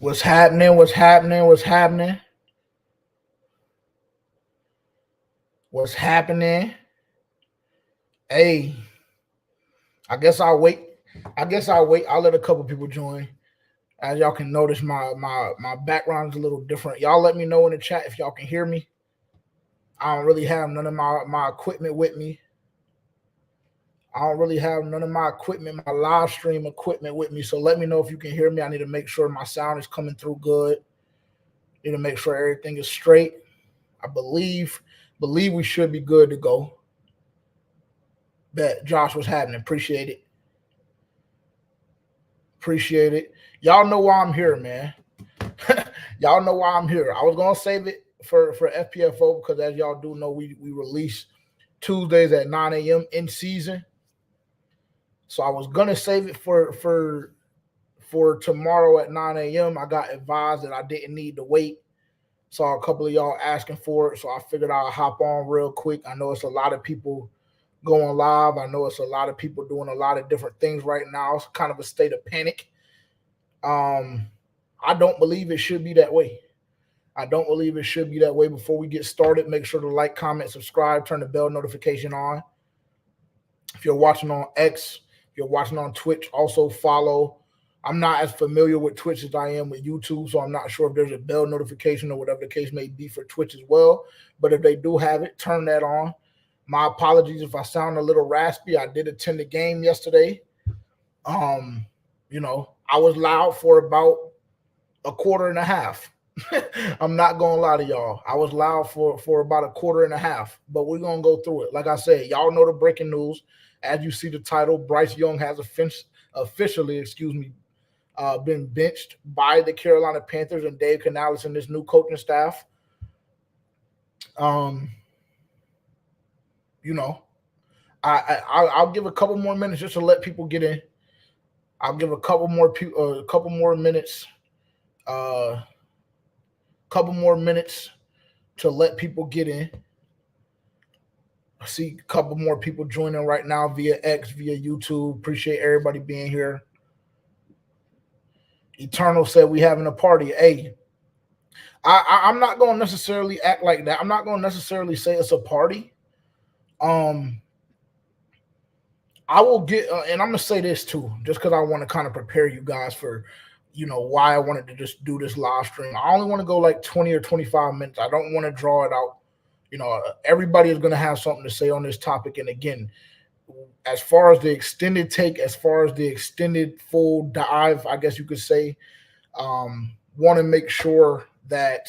What's happening? What's happening? What's happening? What's happening? Hey, I guess I'll wait. I'll let a couple people join. As y'all can notice, my background is a little different. Y'all let me know in the chat if y'all can hear me. I don't really have none of my equipment with me. I don't really have none of my equipment, my live stream equipment with me. So let me know if you can hear me. I need to make sure my sound is coming through good. Need to make sure everything is straight. I believe we should be good to go. Bet Josh was happening. Appreciate it. Appreciate it. Y'all know why I'm here, man. Y'all know why I'm here. I was gonna save it for FPFO because as y'all do know, we release Tuesdays at 9 a.m. in season. So I was gonna save it for tomorrow at 9 a.m. I got advised that I didn't need to wait. Saw a couple of y'all asking for it, so I figured I'll hop on real quick. I know it's a lot of people going live. I know it's a lot of people doing a lot of different things right now. It's kind of a state of panic. I don't believe it should be that way. I don't believe it should be that way. Before we get started, make sure to like, comment, subscribe, turn the bell notification on. If you're watching on X, if you're watching on Twitch, also follow. I'm not as familiar with Twitch as I am with YouTube, so I'm not sure if there's a bell notification or whatever the case may be for Twitch as well. But if they do have it, turn that on. My apologies if I sound a little raspy. I did attend the game yesterday. I was loud for about a quarter and a half. I'm not gonna lie to y'all. I was loud for about a quarter and a half, but we're gonna go through it. Like I said, y'all know the breaking news. As you see the title, Bryce Young has officially, been benched by the Carolina Panthers and Dave Canales and this new coaching staff. I'll give a couple more minutes just to let people get in. I'll give a couple more minutes to let people get in. I see a couple more people joining right now via X, via YouTube. Appreciate everybody being here. Eternal said we having a party. Hey, I'm not going to necessarily act like that. I'm not going to necessarily say it's a party. I will get, and I'm going to say this too, just because I want to kind of prepare you guys for, why I wanted to just do this live stream. I only want to go like 20 or 25 minutes. I don't want to draw it out. Everybody is going to have something to say on this topic. And again, as far as the extended take, as far as the extended full dive, I guess you could say, want to make sure that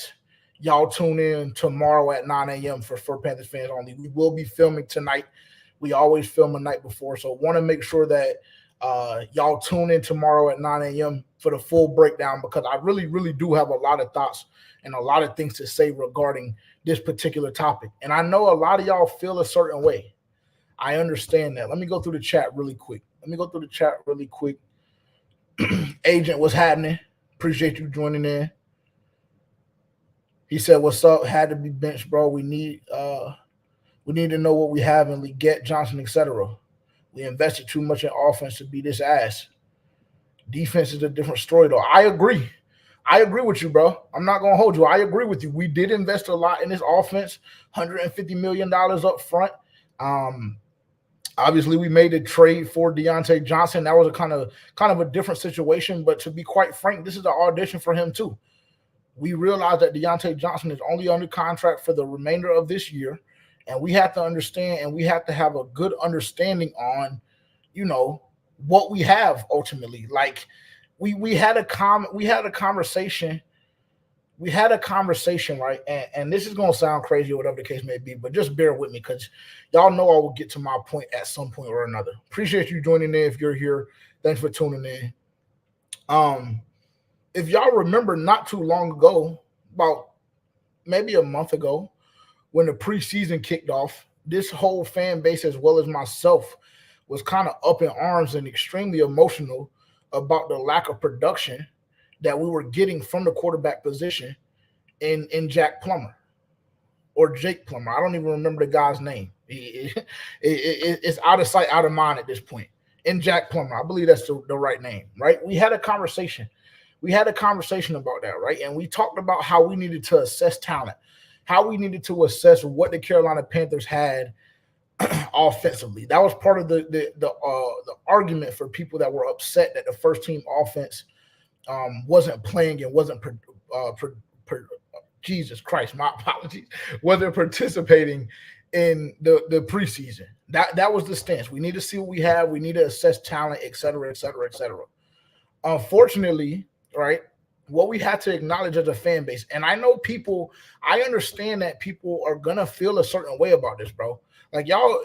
y'all tune in tomorrow at 9 a.m. for Panthers fans only. We will be filming tonight. We always film a night before. So want to make sure that y'all tune in tomorrow at 9 a.m. for the full breakdown, because I really, really do have a lot of thoughts and a lot of things to say regarding this particular topic. And I know a lot of y'all feel a certain way. I understand that. Let me go through the chat really quick. Agent, what's happening? Appreciate you joining in. He said, what's up? Had to be benched, bro. We need to know what we have in Leggett, Johnson, etc. We invested too much in offense to be this ass. Defense is a different story, though. I agree with you, bro. I'm not going to hold you. I agree with you. We did invest a lot in this offense, $150 million up front. Obviously, we made a trade for Deontay Johnson. That was a kind of a different situation. But to be quite frank, this is an audition for him, too. We realize that Deontay Johnson is only under contract for the remainder of this year. And we have to understand, and we have to have a good understanding on, what we have ultimately. Like we had a conversation, right? And this is gonna sound crazy or whatever the case may be, but just bear with me because y'all know I will get to my point at some point or another. Appreciate you joining in if you're here. Thanks for tuning in. If y'all remember not too long ago, about maybe a month ago, when the preseason kicked off, this whole fan base, as well as myself, was kind of up in arms and extremely emotional about the lack of production that we were getting from the quarterback position in Jack Plummer or Jake Plummer. I don't even remember the guy's name. It's out of sight, out of mind at this point. In Jack Plummer, I believe that's the right name, right? We had a conversation we had a conversation about that, right? And we talked about how we needed to assess talent, how we needed to assess what the Carolina Panthers had offensively. That was part of the argument for people that were upset that the first team offense wasn't playing and wasn't Jesus Christ, my apologies, wasn't participating in the preseason. That was the stance. We need to see what we have. We need to assess talent, et cetera, et cetera, et cetera. Unfortunately, right, what we have to acknowledge as a fan base, and I know people, I understand that people are going to feel a certain way about this, bro. Like, y'all,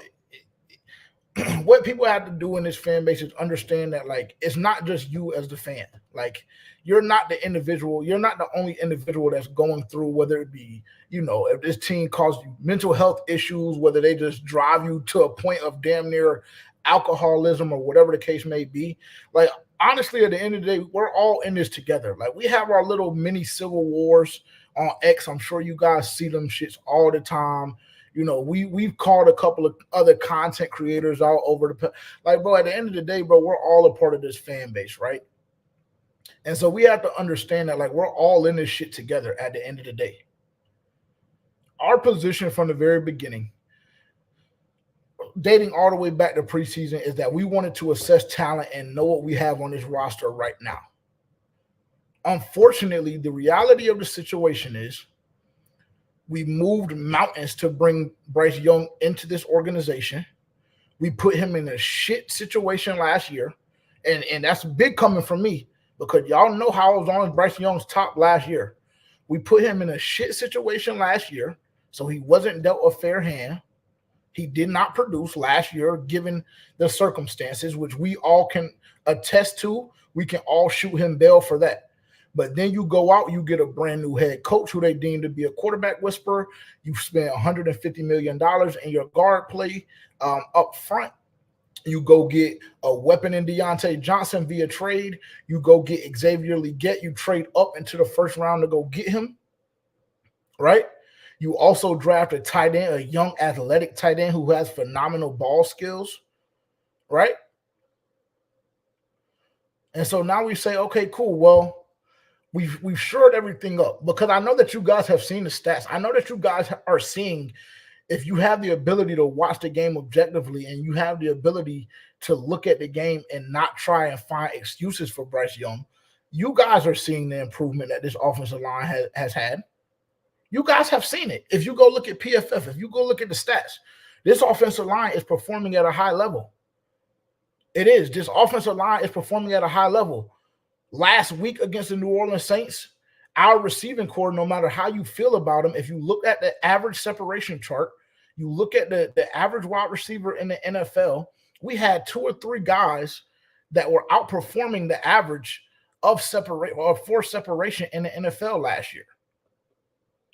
what people have to do in this fan base is understand that, like, it's not just you as the fan. Like, you're not the individual. You're not the only individual that's going through, whether it be, you know, if this team caused you mental health issues, whether they just drive you to a point of damn near alcoholism or whatever the case may be. Like, honestly, at the end of the day, we're all in this together. Like, we have our little mini civil wars on X. I'm sure you guys see them shits all the time. You know, we've called a couple of other content creators all over the like, bro, at the end of the day, bro, we're all a part of this fan base, right? And so we have to understand that, like, we're all in this shit together at the end of the day. Our position from the very beginning, dating all the way back to preseason, is that we wanted to assess talent and know what we have on this roster right now. Unfortunately, the reality of the situation is we moved mountains to bring Bryce Young into this organization. We put him in a shit situation last year. And that's big coming from me, because y'all know how I was on Bryce Young's top last year. We put him in a shit situation last year, so he wasn't dealt a fair hand. He did not produce last year, given the circumstances, which we all can attest to. We can all shoot him bail for that. But then you go out, you get a brand new head coach who they deem to be a quarterback whisperer. You spend $150 million in your guard play up front. You go get a weapon in Deontay Johnson via trade. You go get Xavier Legette. You trade up into the first round to go get him, right? You also draft a tight end, a young athletic tight end who has phenomenal ball skills, right? And so now we say, okay, cool. Well, we've shored everything up, because I know that you guys have seen the stats. I know that you guys are seeing, if you have the ability to watch the game objectively and you have the ability to look at the game and not try and find excuses for Bryce Young, you guys are seeing the improvement that this offensive line has had. You guys have seen it. If you go look at PFF, if you go look at the stats, this offensive line is performing at a high level. It is. This offensive line is performing at a high level. Last week against the New Orleans Saints, our receiving core, no matter how you feel about them, if you look at the average separation chart, you look at the average wide receiver in the NFL, we had 2 or 3 guys that were outperforming the average of forced separation in the NFL last year.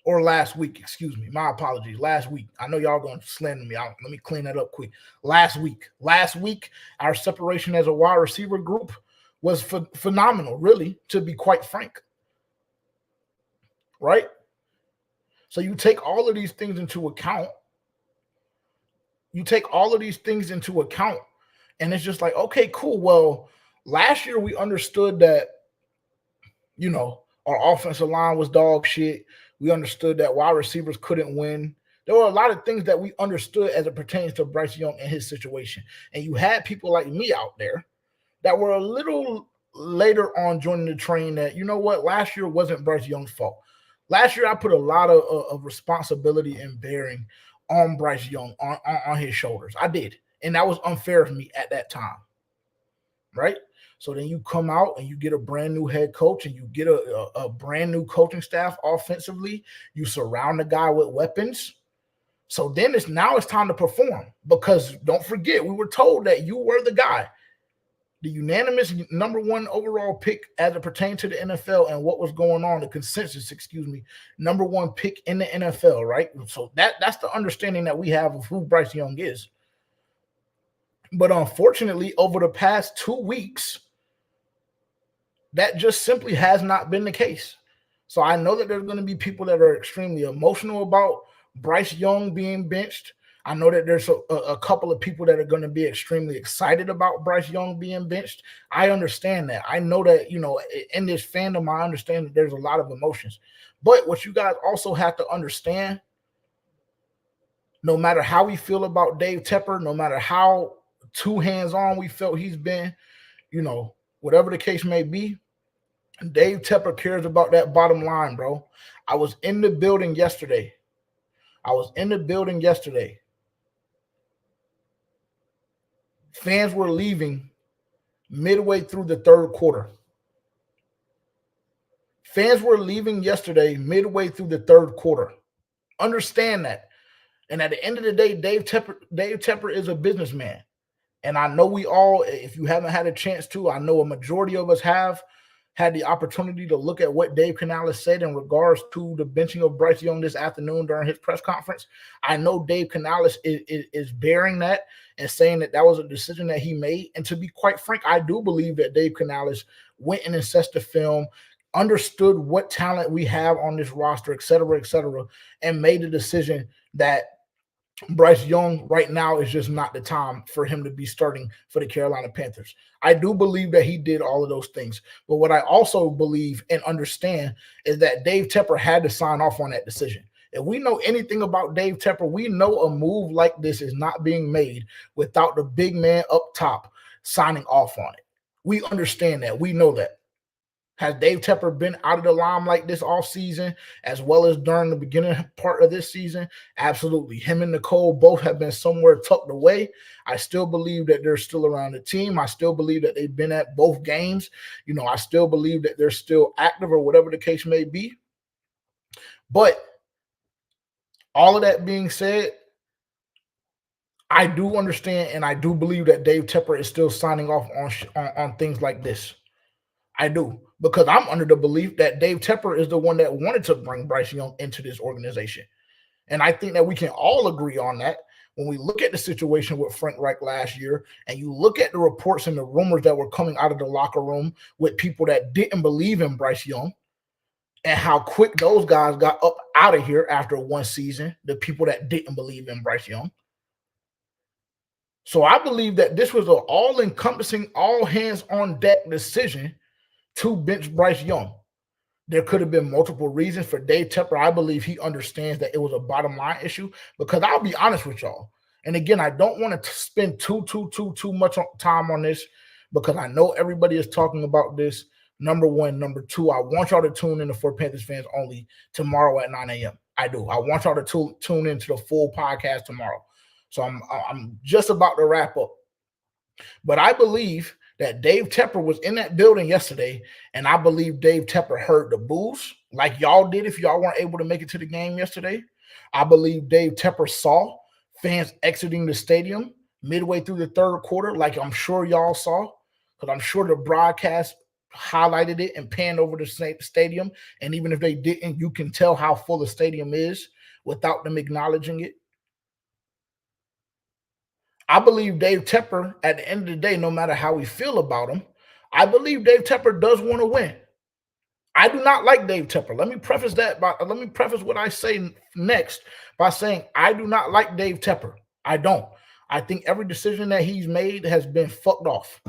Or last week, excuse me. My apologies. Last week. I know y'all going to slander me. Let me clean that up quick. Last week, our separation as a wide receiver group was phenomenal, really, to be quite frank. Right? So you take all of these things into account. And it's just like, okay, cool. Well, last year we understood that, you know, our offensive line was dog shit. We understood that wide receivers couldn't win. There were a lot of things that we understood as it pertains to Bryce Young and his situation. And you had people like me out there that were a little later on joining the train that, you know what, last year wasn't Bryce Young's fault. Last year I put a lot of responsibility and bearing on Bryce Young, on his shoulders. I did. And that was unfair of me at that time. Right? So then you come out and you get a brand new head coach and you get a brand new coaching staff offensively. You surround the guy with weapons. So then it's time to perform, because don't forget, we were told that you were the guy, the unanimous number 1 overall pick as it pertained to the NFL and what was going on, the consensus, number 1 pick in the NFL, right? So that's the understanding that we have of who Bryce Young is. But unfortunately, over the past 2 weeks, that just simply has not been the case. So I know that there's going to be people that are extremely emotional about Bryce Young being benched. I know that there's a couple of people that are going to be extremely excited about Bryce Young being benched. I understand that. I know that, in this fandom, I understand that there's a lot of emotions. But what you guys also have to understand, no matter how we feel about Dave Tepper, no matter how too hands-on we felt he's been, whatever the case may be, Dave Tepper cares about that bottom line, bro. I was in the building yesterday. Fans were leaving midway through the third quarter. Fans were leaving yesterday midway through the third quarter. Understand that. And at the end of the day, Dave Tepper is a businessman. And I know we all, if you haven't had a chance to, I know a majority of us have had the opportunity to look at what Dave Canales said in regards to the benching of Bryce Young this afternoon during his press conference. I know Dave Canales is bearing that and saying that that was a decision that he made. And to be quite frank, I do believe that Dave Canales went and assessed the film, understood what talent we have on this roster, et cetera, and made a decision that Bryce Young right now is just not the time for him to be starting for the Carolina Panthers. I do believe that he did all of those things. But what I also believe and understand is that Dave Tepper had to sign off on that decision. If we know anything about Dave Tepper, we know a move like this is not being made without the big man up top signing off on it. We understand that. We know that. Has Dave Tepper been out of the limelight this offseason as well as during the beginning part of this season? Absolutely. Him and Nicole both have been somewhere tucked away. I still believe that they're still around the team. I still believe that they've been at both games. I still believe that they're still active or whatever the case may be. But all of that being said, I do understand and I do believe that Dave Tepper is still signing off on things like this. I do, because I'm under the belief that Dave Tepper is the one that wanted to bring Bryce Young into this organization. And I think that we can all agree on that when we look at the situation with Frank Reich last year and you look at the reports and the rumors that were coming out of the locker room with people that didn't believe in Bryce Young and how quick those guys got up out of here after one season, the people that didn't believe in Bryce Young. So I believe that this was an all-encompassing, all-hands-on-deck decision to bench Bryce Young. There could have been multiple reasons for Dave Tepper. I believe he understands that it was a bottom line issue because I'll be honest with y'all. And again, I don't want to spend too much time on this because I know everybody is talking about this. Number one. Number two, I want y'all to tune in to For Panthers Fans Only tomorrow at 9 a.m. I do. I want y'all to tune into the full podcast tomorrow. So I'm just about to wrap up. But I believe that Dave Tepper was in that building yesterday, and I believe Dave Tepper heard the boos like y'all did if y'all weren't able to make it to the game yesterday. I believe Dave Tepper saw fans exiting the stadium midway through the third quarter like I'm sure y'all saw, because I'm sure the broadcast highlighted it and panned over the stadium, and even if they didn't, you can tell how full the stadium is without them acknowledging it. I believe Dave Tepper, at the end of the day, no matter how we feel about him, I believe Dave Tepper does want to win. I do not like Dave Tepper. Let me preface what I say next by saying I do not like Dave Tepper. I don't. I think every decision that he's made has been fucked off.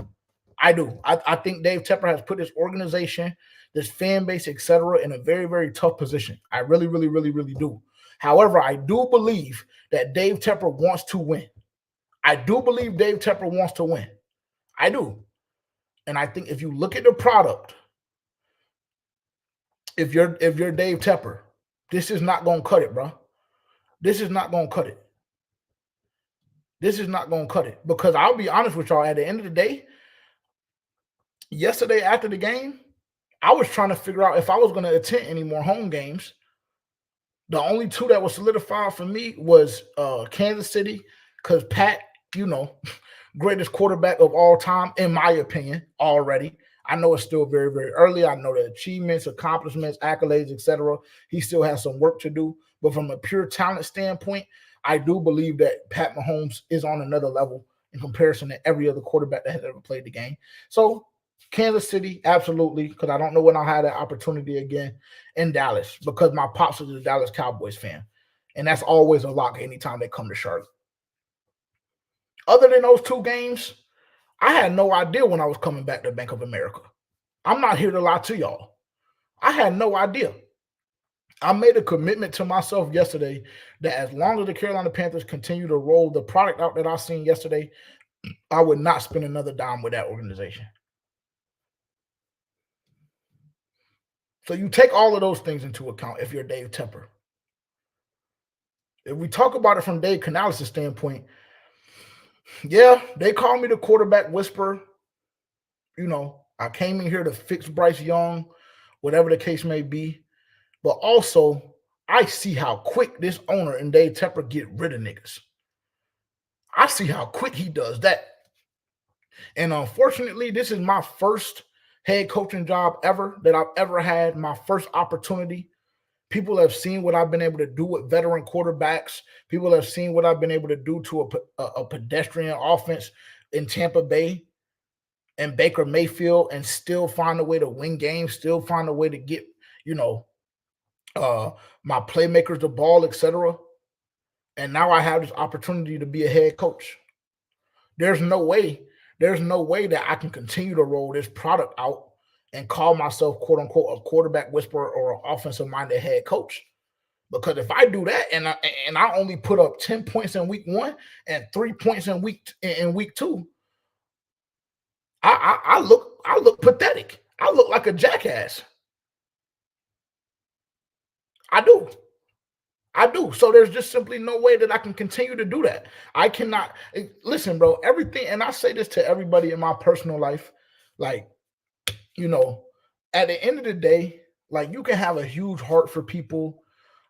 I do. I think Dave Tepper has put his organization, this fan base, etc., in a very, very tough position. I really, really, really, really do. However, I do believe that Dave Tepper wants to win. I do believe Dave Tepper wants to win. I do. And I think if you look at the product, if you're Dave Tepper, this is not going to cut it, bro. This is not going to cut it. This is not going to cut it. Because I'll be honest with y'all, at the end of the day, yesterday after the game, I was trying to figure out if I was going to attend any more home games. The only two that were solidified for me was Kansas City, because Pat, greatest quarterback of all time, in my opinion, already. I know it's still very, very early. I know the achievements, accomplishments, accolades, etc. He still has some work to do. But from a pure talent standpoint, I do believe that Pat Mahomes is on another level in comparison to every other quarterback that has ever played the game. So Kansas City, absolutely, because I don't know when I'll have that opportunity again. In Dallas, because my pops is a Dallas Cowboys fan. And that's always a lock anytime they come to Charlotte. Other than those two games, I had no idea when I was coming back to Bank of America. I'm not here to lie to y'all. I had no idea. I made a commitment to myself yesterday that as long as the Carolina Panthers continue to roll the product out that I seen yesterday, I would not spend another dime with that organization. So you take all of those things into account if you're Dave Tepper. If we talk about it from Dave Canales' standpoint, yeah, they call me the quarterback whisperer. I came in here to fix Bryce Young, whatever the case may be. But also, I see how quick this owner and Dave Tepper get rid of niggas. I see how quick he does that. And unfortunately, this is my first head coaching job ever that I've ever had, my first opportunity. People have seen what I've been able to do with veteran quarterbacks. People have seen what I've been able to do to a pedestrian offense in Tampa Bay and Baker Mayfield and still find a way to win games, still find a way to get, my playmakers the ball, etc. And now I have this opportunity to be a head coach. There's no way that I can continue to roll this product out and call myself, quote unquote, a quarterback whisperer or an offensive minded head coach. Because if I do that and I only put up 10 points in week 1 and 3 points in week 2, I look pathetic. I look like a jackass. I do. So there's just simply no way that I can continue to do that. I cannot listen, bro. Everything, and I say this to everybody in my personal life, like, at the end of the day, like, you can have a huge heart for people.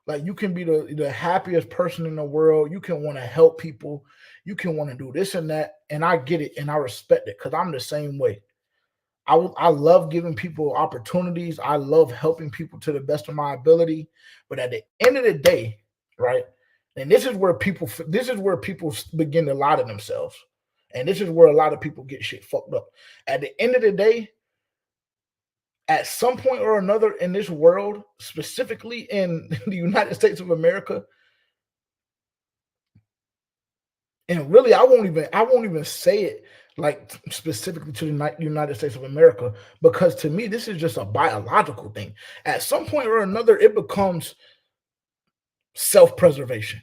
Like, you can be the happiest person in the world. You can want to help people. You can want to do this and that. And I get it and I respect it because I'm the same way. I love giving people opportunities. I love helping people to the best of my ability. But at the end of the day, right? And this is where people begin to lie to themselves. And this is where a lot of people get shit fucked up. At the end of the day, at some point or another in this world, specifically in the United States of America, and really, I won't even say it like specifically to the United States of America, because to me, this is just a biological thing. At some point or another, it becomes self-preservation.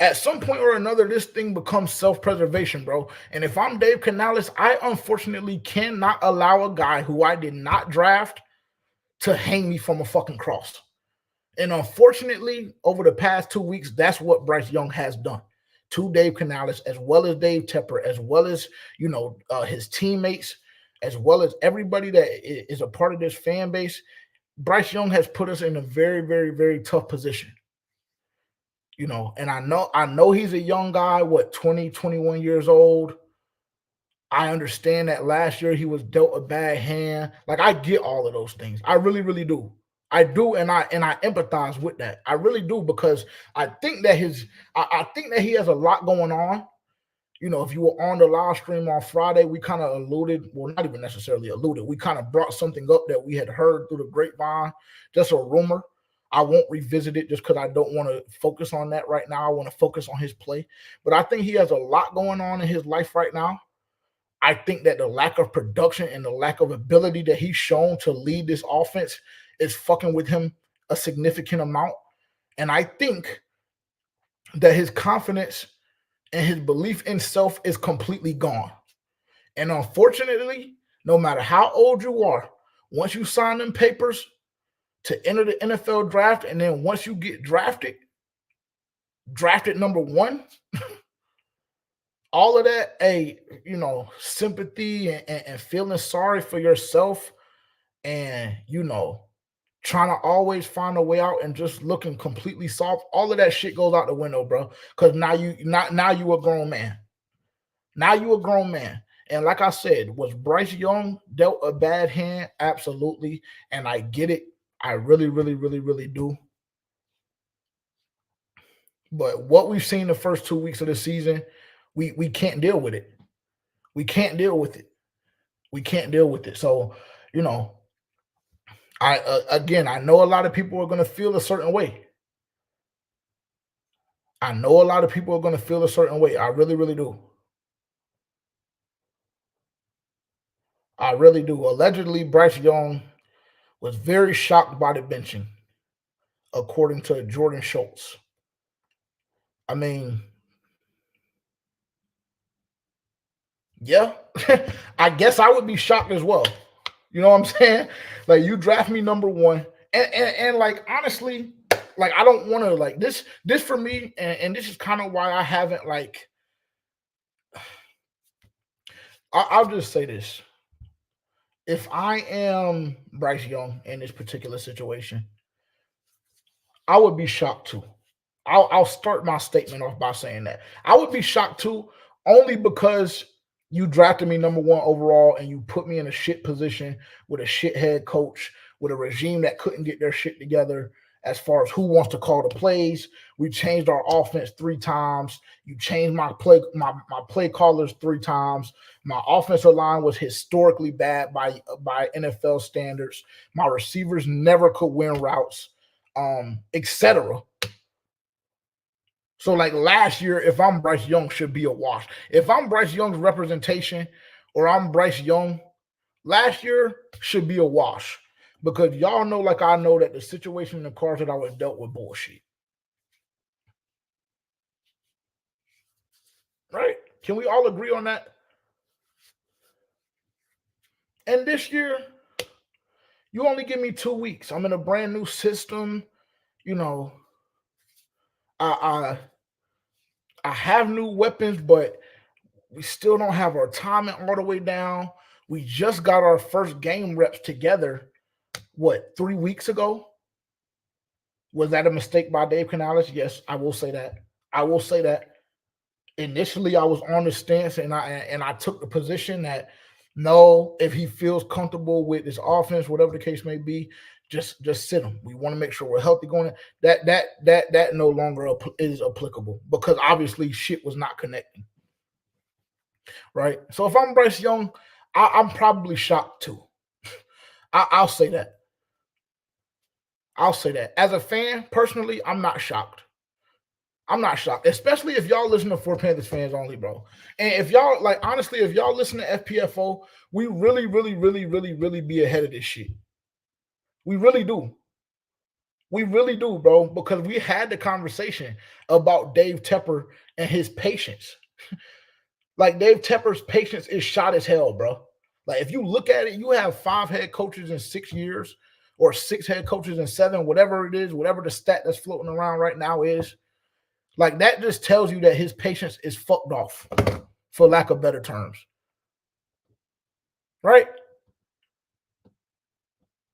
At some point or another, this thing becomes self-preservation, bro. And if I'm Dave Canales, I unfortunately cannot allow a guy who I did not draft to hang me from a fucking cross. And unfortunately, over the past 2 weeks, that's what Bryce Young has done to Dave Canales, as well as Dave Tepper, as well as, his teammates, as well as everybody that is a part of this fan base. Bryce Young has put us in a very, very, very tough position. And I know he's a young guy, 20, 21 years old. I understand that last year he was dealt a bad hand. Like, I get all of those things. I really, really do. I do, and I empathize with that. I really do, because I think that I think that he has a lot going on. If you were on the live stream on Friday, we kind of alluded, well, not even necessarily alluded. We kind of brought something up that we had heard through the grapevine, just a rumor. I won't revisit it just because I don't want to focus on that right now. I want to focus on his play. But I think he has a lot going on in his life right now. I think that the lack of production and the lack of ability that he's shown to lead this offense is fucking with him a significant amount. And I think that his confidence and his belief in self is completely gone. And unfortunately, no matter how old you are, once you sign them papers to enter the NFL draft, and then once you get drafted number 1, all of that, sympathy and feeling sorry for yourself, and trying to always find a way out and just looking completely soft, all of that shit goes out the window, bro. Because now you a grown man. Now you a grown man. And like I said, was Bryce Young dealt a bad hand? Absolutely. And I get it. I really, really, really, really do. But what we've seen the first 2 weeks of the season, we can't deal with it. We can't deal with it. We can't deal with it. So, I know a lot of people are going to feel a certain way. I know a lot of people are going to feel a certain way. I really, really do. I really do. Allegedly, Bryce Young was very shocked by the benching, according to Jordan Schultz. I mean, yeah, I guess I would be shocked as well. You know what I'm saying? Like, you draft me number one, and like, honestly, like, I don't want to, like, this for me, and this is kind of why I haven't, like, I'll just say this. If I am Bryce Young in this particular situation, I would be shocked too. I'll start my statement off by saying that I would be shocked too, only because you drafted me number one overall and you put me in a shit position with a shit head coach, with a regime that couldn't get their shit together as far as who wants to call the plays. We changed our offense 3 times. You changed my play callers 3 times. My offensive line was historically bad by NFL standards. My receivers never could win routes, etc. So, like, last year, if I'm Bryce Young, should be a wash. If I'm Bryce Young's representation, or I'm Bryce Young, last year should be a wash, because y'all know, like I know, that the situation in the cards that I was dealt with bullshit. Right? Can we all agree on that? And this year, you only give me 2 weeks. I'm in a brand new system. You know, I I have new weapons, but we still don't have our timing all the way down. We just got our first game reps together, what, 3 weeks ago? Was that a mistake by Dave Canales? Yes, I will say that. I will say that. Initially, I was on the stance, and I took the position that no, if he feels comfortable with his offense, whatever the case may be, just sit him. We want to make sure we're healthy going. That no longer is applicable, because obviously shit was not connecting. Right. So if I'm Bryce Young, I'm probably shocked too. I'll say that. I'll say that. As a fan, personally, I'm not shocked. I'm not shocked, especially if y'all listen to For Panthers Fans Only, bro. And if y'all, like, honestly, if y'all listen to FPFO, we really, really, really, really, really be ahead of this shit. We really do. We really do, bro, because we had the conversation about Dave Tepper and his patience. Like, Dave Tepper's patience is shot as hell, bro. Like, if you look at it, you have 5 head coaches in 6 years, or 6 head coaches in 7, whatever it is, whatever the stat that's floating around right now is. Like, that just tells you that his patience is fucked off, for lack of better terms. Right?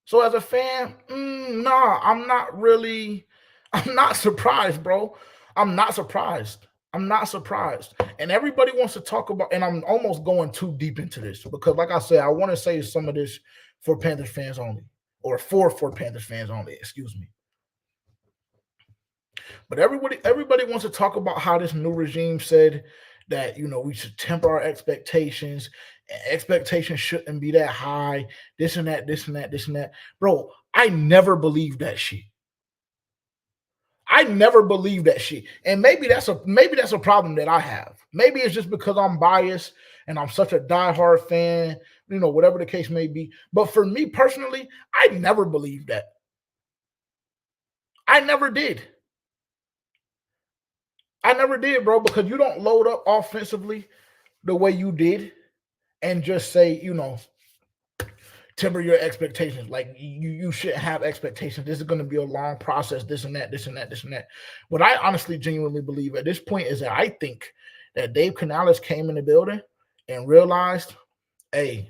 So as a fan, nah, I'm not surprised, bro. I'm not surprised. I'm not surprised. And everybody wants to talk about, and I'm almost going too deep into this, because, like I said, I want to say some of this for Panthers fans only, or for Panthers fans only, excuse me. But everybody wants to talk about how this new regime said that, we should temper our expectations. Expectations shouldn't be that high. This and that, this and that, this and that. Bro, I never believed that shit. I never believed that shit. And maybe that's a problem that I have. Maybe it's just because I'm biased and I'm such a diehard fan, whatever the case may be. But for me personally, I never believed that. I never did. I never did, bro, because you don't load up offensively the way you did and just say, temper your expectations. Like, you shouldn't have expectations. This is going to be a long process, this and that, this and that, this and that. What I honestly genuinely believe at this point is that I think that Dave Canales came in the building and realized, hey,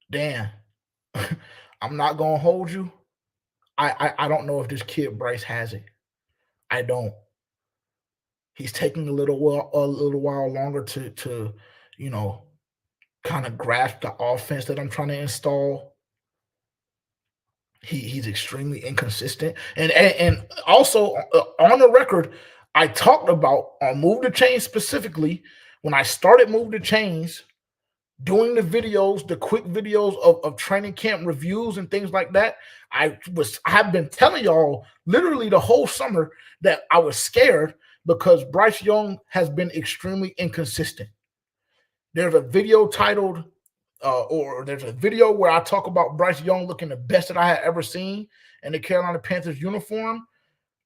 damn, I'm not going to hold you. I don't know if this kid Bryce has it. I don't. He's taking a little while longer to kind of grasp the offense that I'm trying to install. He's extremely inconsistent, and also, on the record, I talked about on Move the Chains specifically. When I started Move the Chains, doing the videos, the quick videos of training camp reviews and things like that. I have been telling y'all literally the whole summer that I was scared because Bryce Young has been extremely inconsistent. There's a video titled, or there's a video where I talk about Bryce Young looking the best that I had ever seen in the Carolina Panthers uniform.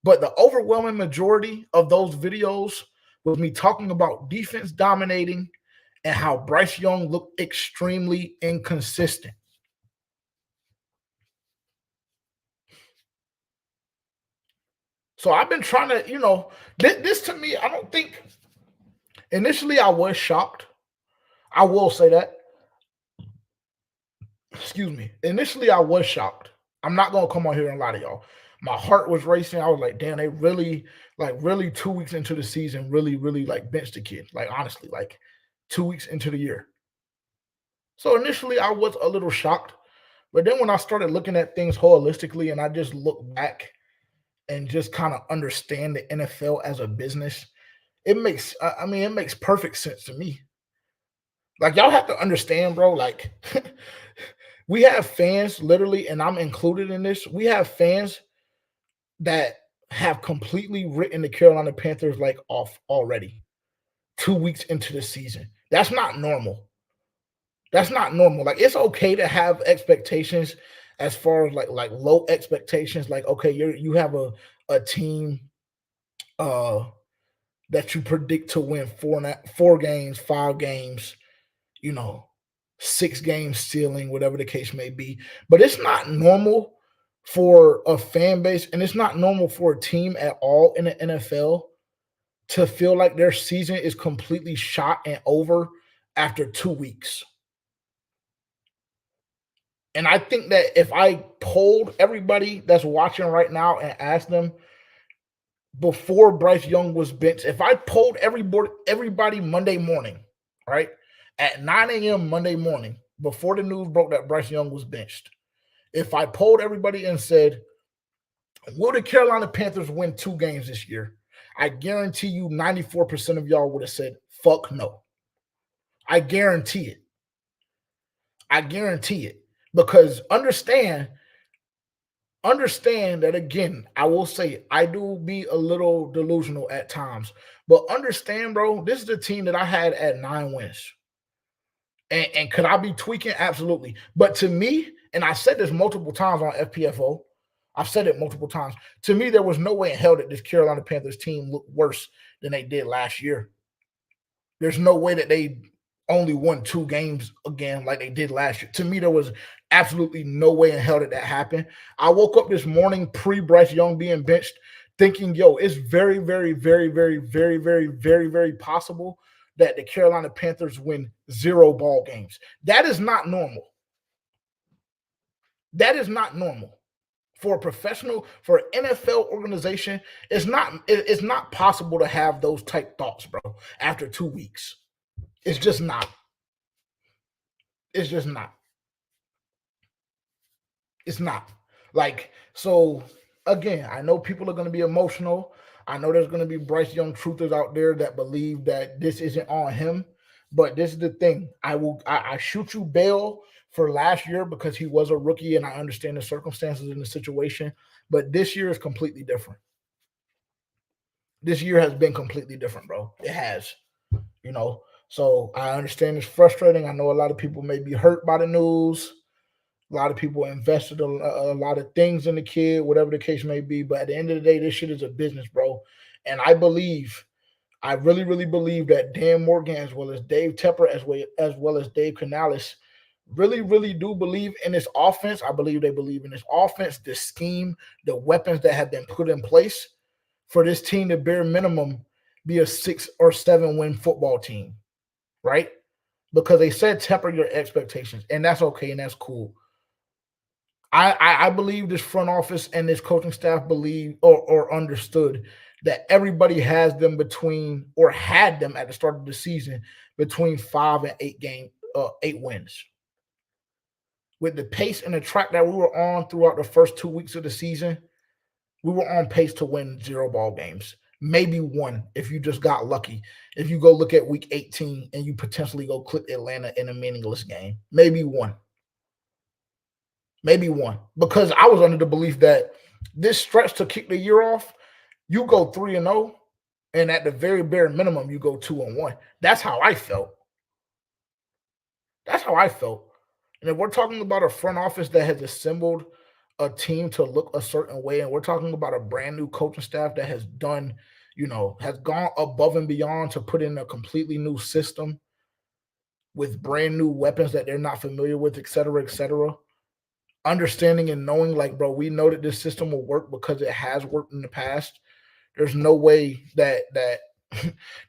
But the overwhelming majority of those videos was me talking about defense dominating and how Bryce Young looked extremely inconsistent. So I've been trying to, this to me, I don't think initially I was shocked. I will say that. Excuse me. Initially I was shocked. I'm not gonna come on here and lie to y'all. My heart was racing. I was like, damn, they really 2 weeks into the season, really like benched the kid. Like honestly, like 2 weeks into the year. So initially I was a little shocked. But then when I started looking at things holistically and I just look back and just kind of understand the NFL as a business, it makes perfect sense to me. Like y'all have to understand, bro, like we have fans literally, and I'm included in this. We have fans that have completely written the Carolina Panthers like off already 2 weeks into the season. That's not normal. That's not normal. Like it's okay to have expectations as far as like low expectations. Like, okay, you have a team that you predict to win four games, 5 games, you know, 6 games ceiling, whatever the case may be. But it's not normal for a fan base, and it's not normal for a team at all in the NFL to feel like their season is completely shot and over after 2 weeks. And I think that if I polled everybody that's watching right now and asked them before Bryce Young was benched, if I polled everybody Monday morning, right, at 9 a.m. Monday morning, before the news broke that Bryce Young was benched, if I polled everybody and said, will the Carolina Panthers win 2 games this year? I guarantee you 94% of y'all would have said, fuck no. I guarantee it. I guarantee it. Because understand that, again, I will say I do be a little delusional at times, but understand, bro, this is the team that I had at 9 wins. And could I be tweaking? Absolutely. But to me, and I said this multiple times on FPFO, I've said it multiple times. To me, there was no way in hell that this Carolina Panthers team looked worse than they did last year. There's no way that they only won 2 games again like they did last year. To me, there was absolutely no way in hell that happened. I woke up this morning pre-Bryce Young being benched thinking, yo, it's very, very, very, very, very, very, very, very possible that the Carolina Panthers win 0 ball games. That is not normal. That is not normal. For a professional, for an NFL organization, it's not possible to have those type thoughts, bro, after 2 weeks. It's just not. It's just not. It's not. Like, so again, I know people are going to be emotional. I know there's going to be Bryce Young truthers out there that believe that this isn't on him. But this is the thing. I shoot you bail for last year because he was a rookie and I understand the circumstances in the situation. But this year is completely different. This year has been completely different, bro. It has, you know. So I understand it's frustrating. I know a lot of people may be hurt by the news. A lot of people invested a lot of things in the kid, whatever the case may be. But at the end of the day, this shit is a business, bro. And I really, really believe that Dan Morgan, as well as Dave Tepper, as well as Dave Canales, really, really do believe in this offense. I believe they believe in this offense, this scheme, the weapons that have been put in place for this team to bare minimum be a 6 or 7 win football team, right? Because they said temper your expectations, and that's okay and that's cool. I believe this front office and this coaching staff believe or understood that everybody has them between or had them at the start of the season between 5 and 8 wins. With the pace and the track that we were on throughout the first 2 weeks of the season, we were on pace to win 0 ball games. Maybe one if you just got lucky. If you go look at week 18 and you potentially go clip Atlanta in a meaningless game, maybe one. Maybe one. Because I was under the belief that this stretch to kick the year off, you go 3-0, and at the very bare minimum, you go 2-1. That's how I felt. That's how I felt. And if we're talking about a front office that has assembled a team to look a certain way, and we're talking about a brand new coaching staff that has done, has gone above and beyond to put in a completely new system with brand new weapons that they're not familiar with, et cetera, understanding and knowing, like, bro, we know that this system will work because it has worked in the past. There's no way that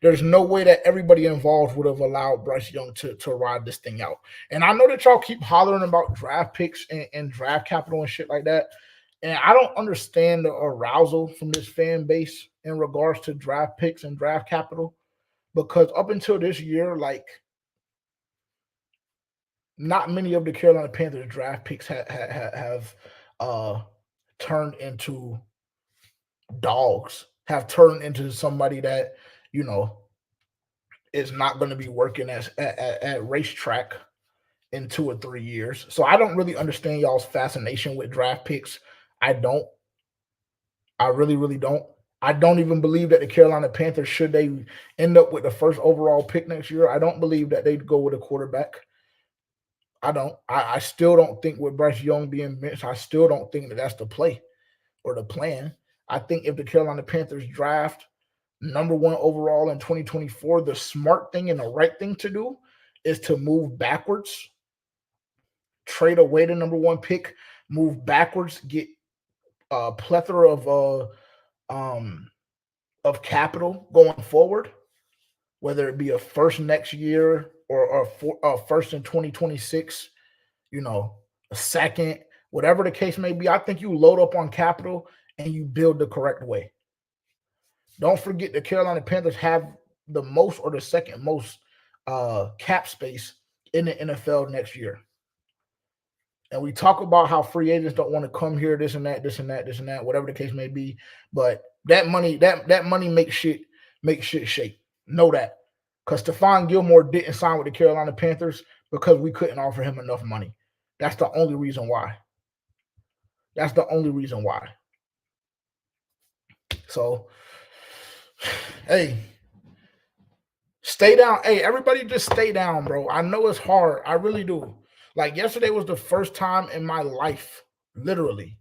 there's no way that everybody involved would have allowed Bryce Young to ride this thing out. And I know that y'all keep hollering about draft picks and draft capital and shit like that. And I don't understand the arousal from this fan base in regards to draft picks and draft capital, because up until this year, like, not many of the Carolina Panthers draft picks have turned into dogs, have turned into somebody that, is not going to be working at racetrack in 2 or 3 years. So I don't really understand y'all's fascination with draft picks. I don't. I really, really don't. I don't even believe that the Carolina Panthers, should they end up with the first overall pick next year, I don't believe that they'd go with a quarterback. I don't. I still don't think with Bryce Young being benched, I still don't think that that's the play or the plan. I think if the Carolina Panthers draft number 1 overall in 2024, the smart thing and the right thing to do is to move backwards, trade away the number 1 pick, move backwards, get a plethora of capital going forward, whether it be a first next year or a first in 2026, a second, whatever the case may be. I think you load up on capital and you build the correct way. Don't forget the Carolina Panthers have the most or the second most cap space in the NFL next year. And we talk about how free agents don't want to come here, this and that, whatever the case may be. But that money makes shit shake. Know that. Because Stephon Gilmore didn't sign with the Carolina Panthers because we couldn't offer him enough money. That's the only reason why. So, hey, stay down. Hey, everybody just stay down, bro. I know it's hard. I really do. Like, yesterday was the first time in my life, literally.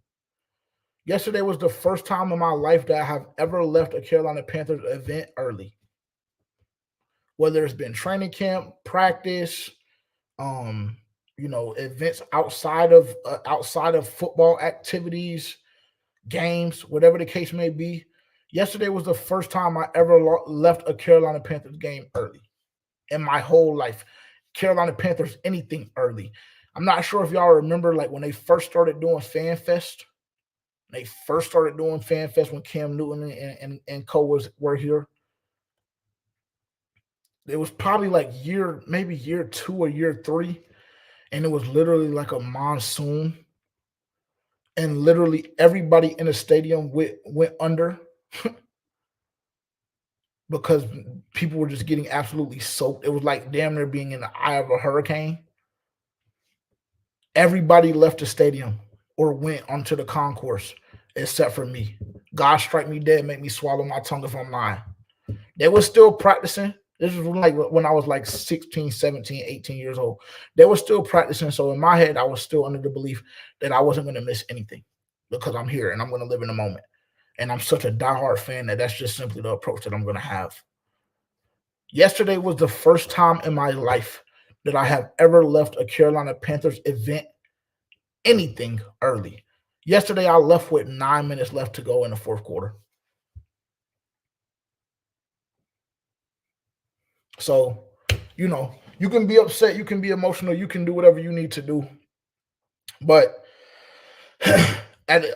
Yesterday was the first time in my life that I have ever left a Carolina Panthers event early. Whether it's been training camp, practice, events outside of football activities, games, whatever the case may be. Yesterday was the first time I ever left a Carolina Panthers game early in my whole life. Carolina Panthers, anything early. I'm not sure if y'all remember, like, when they first started doing Fan Fest. They first started doing Fan Fest when Cam Newton and co were here. It was probably like maybe year 2 or year 3, and it was literally like a monsoon, and literally everybody in the stadium went under because people were just getting absolutely soaked. It was like damn near being in the eye of a hurricane. Everybody left the stadium or went onto the concourse except for me. God strike me dead, make me swallow my tongue if I'm lying. They were still practicing. This was like when I was like 16, 17, 18 years old. They were still practicing. So in my head, I was still under the belief that I wasn't going to miss anything because I'm here and I'm going to live in the moment. And I'm such a diehard fan that that's just simply the approach that I'm going to have. Yesterday was the first time in my life that I have ever left a Carolina Panthers event, anything, early. Yesterday, I left with 9 minutes left to go in the fourth quarter. So, you can be upset, you can be emotional, you can do whatever you need to do. But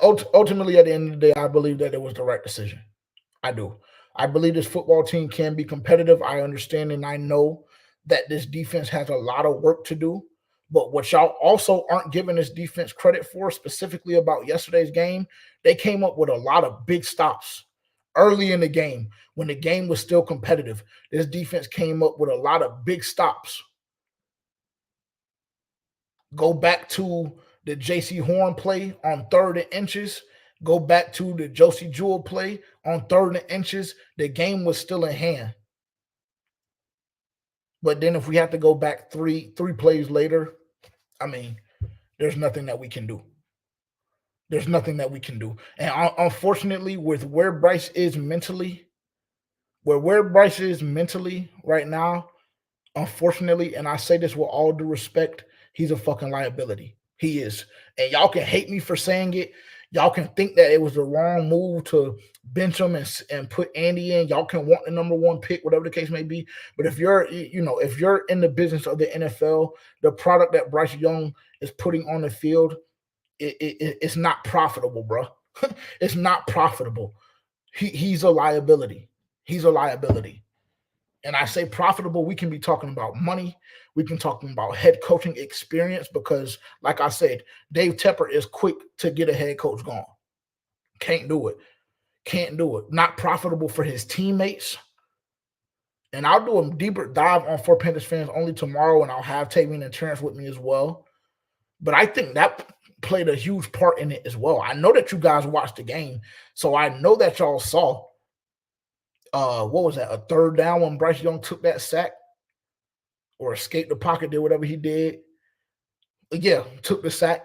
ultimately, at the end of the day, I believe that it was the right decision. I do. I believe this football team can be competitive. I understand and I know that this defense has a lot of work to do. But what y'all also aren't giving this defense credit for, specifically about yesterday's game, they came up with a lot of big stops early in the game, when the game was still competitive, this defense came up with a lot of big stops. Go back to the J.C. Horn play on 3rd and inches. Go back to the Josie Jewell play on 3rd and inches. The game was still in hand. But then if we have to go back three plays later, I mean, there's nothing that we can do. There's nothing that we can do. And unfortunately, with where Bryce is mentally, right now, unfortunately, and I say this with all due respect, he's a fucking liability. He is. And y'all can hate me for saying it. Y'all can think that it was the wrong move to bench him and put Andy in. Y'all can want the number 1 pick, whatever the case may be. But if you're in the business of the NFL, the product that Bryce Young is putting on the field, it's not profitable, bro. It's not profitable. He's a liability. He's a liability. And I say profitable, we can be talking about money. We can talk about head coaching experience because, like I said, Dave Tepper is quick to get a head coach gone. Can't do it. Can't do it. Not profitable for his teammates. And I'll do a deeper dive on For Panthers Fans Only tomorrow, and I'll have Tavian and Terrence with me as well. But I think that played a huge part in it as well. I know that you guys watched the game, so I know that y'all saw what was that, a 3rd down when Bryce Young took that sack or escaped the pocket, did whatever he did. Yeah, took the sack,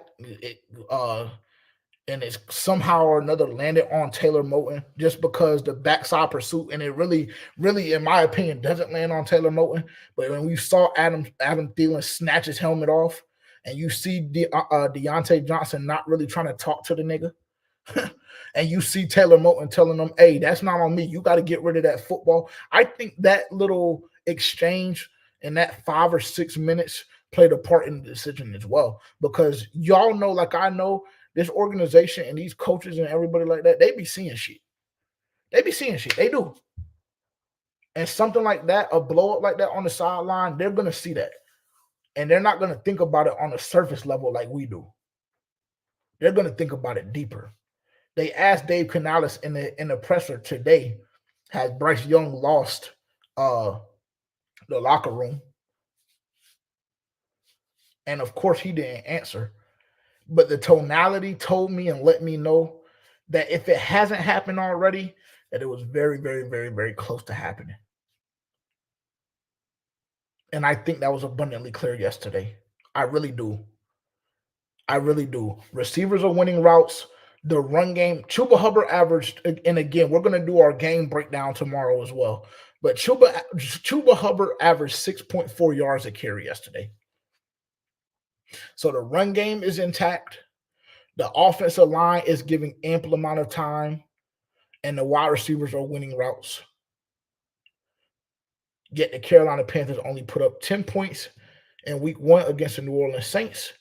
and it somehow or another landed on Taylor Moton just because the backside pursuit, and it really, in my opinion, doesn't land on Taylor Moton. But when we saw Adam Thielen snatch his helmet off, and you see Deontay Johnson not really trying to talk to the nigga, and you see Taylor Moton telling them, hey, that's not on me. You got to get rid of that football. I think that little exchange in that 5 or 6 minutes played a part in the decision as well. Because y'all know, like I know, this organization and these coaches and everybody like that, they be seeing shit. They be seeing shit. They do. And something like that, a blow up like that on the sideline, they're going to see that. And they're not going to think about it on a surface level like we do. They're going to think about it deeper. They asked Dave Canales in the presser today, has Bryce Young lost the locker room? And of course he didn't answer. But the tonality told me and let me know that if it hasn't happened already, that it was very, very, very, very close to happening. And I think that was abundantly clear yesterday. I really do. I really do. Receivers are winning routes. The run game, Chuba Hubbard averaged, and again, we're going to do our game breakdown tomorrow as well. But Chuba Hubbard averaged 6.4 yards a carry yesterday. So the run game is intact. The offensive line is giving ample amount of time, and the wide receivers are winning routes. Yet the Carolina Panthers only put up 10 points in week 1 against the New Orleans Saints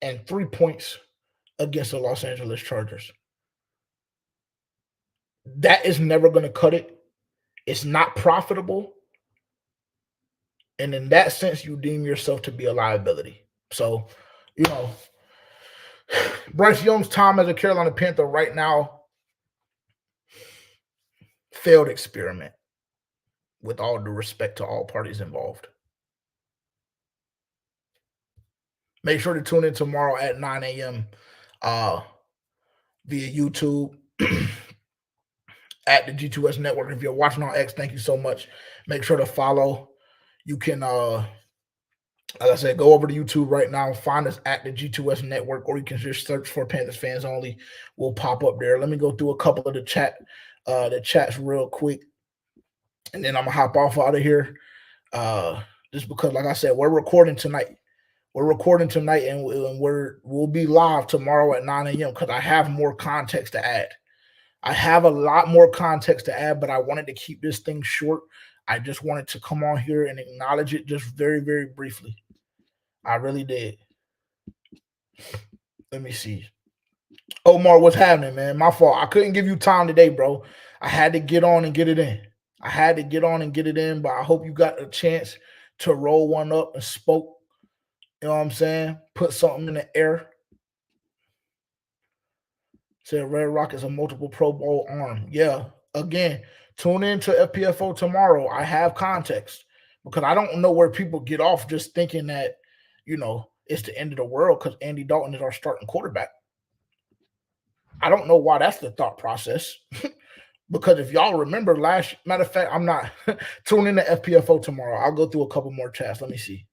and 3 points against the Los Angeles Chargers. That is never going to cut it. It's not profitable. And in that sense, you deem yourself to be a liability. So, Bryce Young's time as a Carolina Panther right now, failed experiment, with all due respect to all parties involved. Make sure to tune in tomorrow at 9 a.m. Via YouTube at the G2S Network. If you're watching on X, thank you so much. Make sure to follow. You can, like I said, go over to YouTube right now, find us at the G2S Network, or you can just search for Panthers Fans Only. We'll pop up there. Let me go through a couple of the chats real quick, and then I'm gonna hop off out of here. Just because, like I said, we're recording tonight. And we'll be live tomorrow at 9 a.m. because I have more context to add. I have a lot more context to add, but I wanted to keep this thing short. I just wanted to come on here and acknowledge it just very, very briefly. I really did. Let me see. Omar, what's happening, man? My fault. I couldn't give you time today, bro. I had to get on and get it in. But I hope you got a chance to roll one up and spoke. You know what I'm saying? Put something in the air. Said Red Rock is a multiple Pro Bowl arm. Yeah. Again, tune in to FPFO tomorrow. I have context because I don't know where people get off just thinking that, it's the end of the world because Andy Dalton is our starting quarterback. I don't know why that's the thought process. Because if y'all remember matter of fact, I'm not tune in to FPFO tomorrow. I'll go through a couple more chats. Let me see.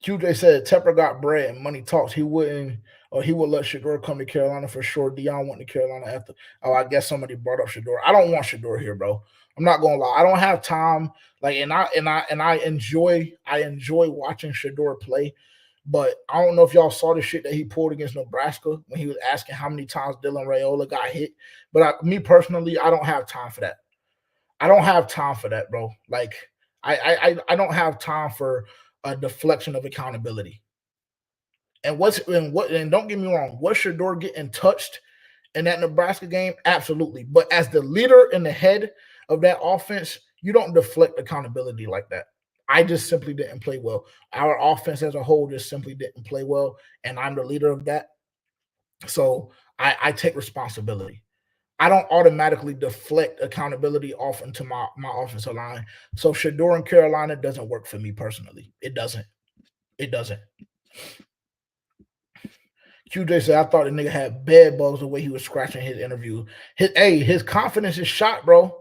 QJ said Tepper got bread and money talks. He wouldn't, or he would let Shador come to Carolina for sure. Deion went to Carolina after. Oh, I guess somebody brought up Shador. I don't want Shador here, bro. I'm not gonna lie. I don't have time. Like, and I enjoy watching Shador play. But I don't know if y'all saw the shit that he pulled against Nebraska when he was asking how many times Dylan Raiola got hit. But me personally, I don't have time for that. I don't have time for that, bro. Like, I don't have time for a deflection of accountability. And don't get me wrong, was Shador getting touched in that Nebraska game? Absolutely. But as the leader and the head of that offense, you don't deflect accountability like that. I just simply didn't play well. Our offense as a whole just simply didn't play well, and I'm the leader of that. So I take responsibility. I don't automatically deflect accountability off into my offensive line. So Shador in Carolina doesn't work for me personally. It doesn't. It doesn't. QJ said, I thought the nigga had bed bugs the way he was scratching his interview. His confidence is shot, bro.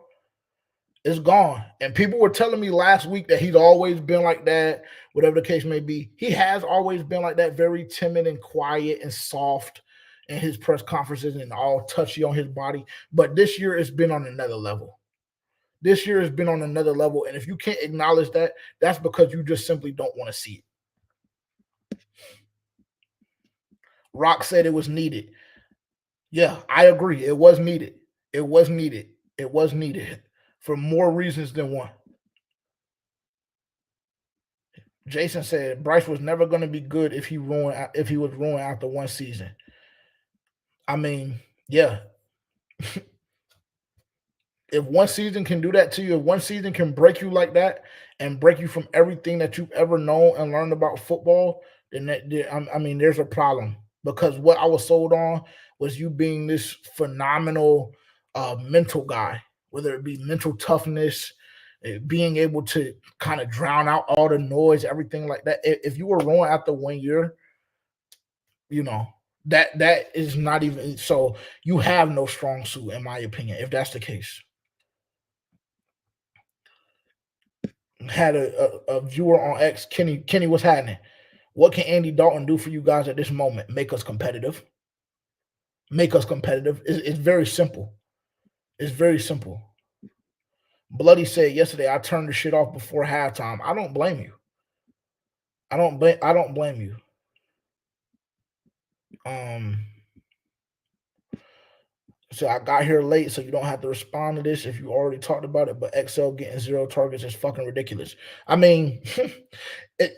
It's gone. And people were telling me last week that he's always been like that, whatever the case may be. He has always been like that, very timid and quiet and soft in his press conferences and all touchy on his body. But this year it's been on another level. This year has been on another level. And if you can't acknowledge that, that's because you just simply don't want to see it. Rock said it was needed. Yeah, I agree. It was needed. It was needed. It was needed for more reasons than one. Jason said Bryce was never going to be good if he was ruined after one season. I mean, yeah. If one season can do that to you, if one season can break you like that and break you from everything that you've ever known and learned about football, then there's a problem. Because what I was sold on was you being this phenomenal mental guy, whether it be mental toughness, being able to kind of drown out all the noise, everything like that. If you were ruined after 1 year, that is not even so. You have no strong suit, in my opinion, if that's the case. Had a viewer on X, Kenny, what's happening? What can Andy Dalton do for you guys at this moment? Make us competitive. Make us competitive. It's very simple. It's very simple. Bloody said yesterday, I turned the shit off before halftime. I don't blame you. I don't blame you. So I got here late, so you don't have to respond to this if you already talked about it. But XL getting 0 targets is fucking ridiculous. I mean,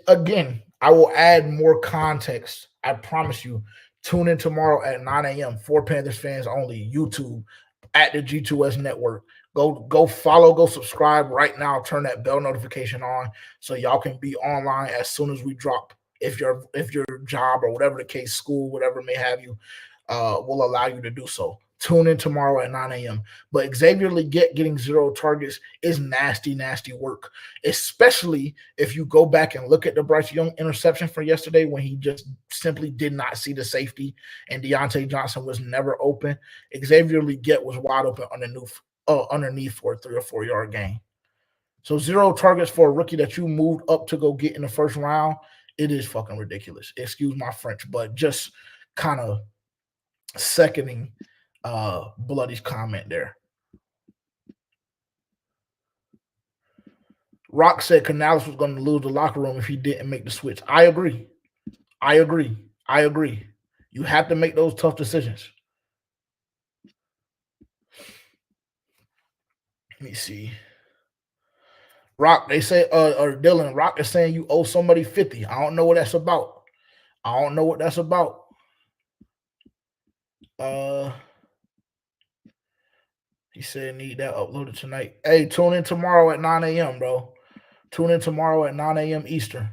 again, I will add more context. I promise you. Tune in tomorrow at 9 a.m. for Panthers fans only. YouTube at the G2S Network. Go follow, go subscribe right now. Turn that bell notification on so y'all can be online as soon as we drop. If your job or whatever the case, school, whatever may have you, will allow you to do so. Tune in tomorrow at 9 a.m. But Xavier Legette getting 0 targets is nasty, nasty work, especially if you go back and look at the Bryce Young interception from yesterday when he just simply did not see the safety and Deontay Johnson was never open. Xavier Legette was wide open underneath for a 3 or 4 yard gain. So 0 targets for a rookie that you moved up to go get in the first round, it is fucking ridiculous. Excuse my French, but just kind of seconding Bloody's comment there. Rock said Canales was going to lose the locker room if he didn't make the switch. I agree. You have to make those tough decisions. Let me see. Rock, they say, or Dylan, Rock is saying you owe somebody 50. I don't know what that's about. He said need that uploaded tonight. Hey, tune in tomorrow at 9 a.m., bro. Tune in tomorrow at 9 a.m. Eastern.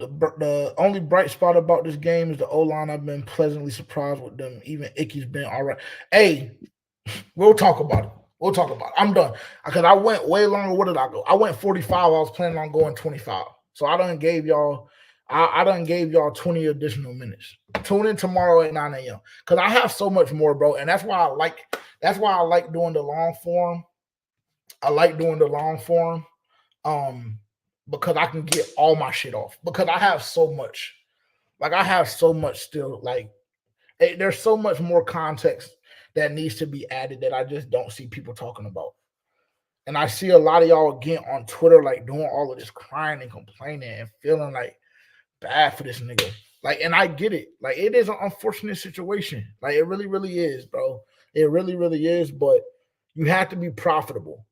The only bright spot about this game is the O-line. I've been pleasantly surprised with them. Even Icky's been all right. Hey, we'll talk about it. I'm done. Because I went way longer. What did I go? I went 45. I was planning on going 25. So I done gave y'all 20 additional minutes. Tune in tomorrow at 9 a.m. Because I have so much more, bro. And that's why I like doing the long form. Because I can get all my shit off. Because I have so much. Like, I have so much still. Like, there's so much more context that needs to be added that I just don't see people talking about. And I see a lot of y'all again on Twitter, like, doing all of this crying and complaining and feeling like bad for this nigga. Like, and I get it. Like, it is an unfortunate situation. Like, it really, really is, bro. It really, really is. But you have to be profitable.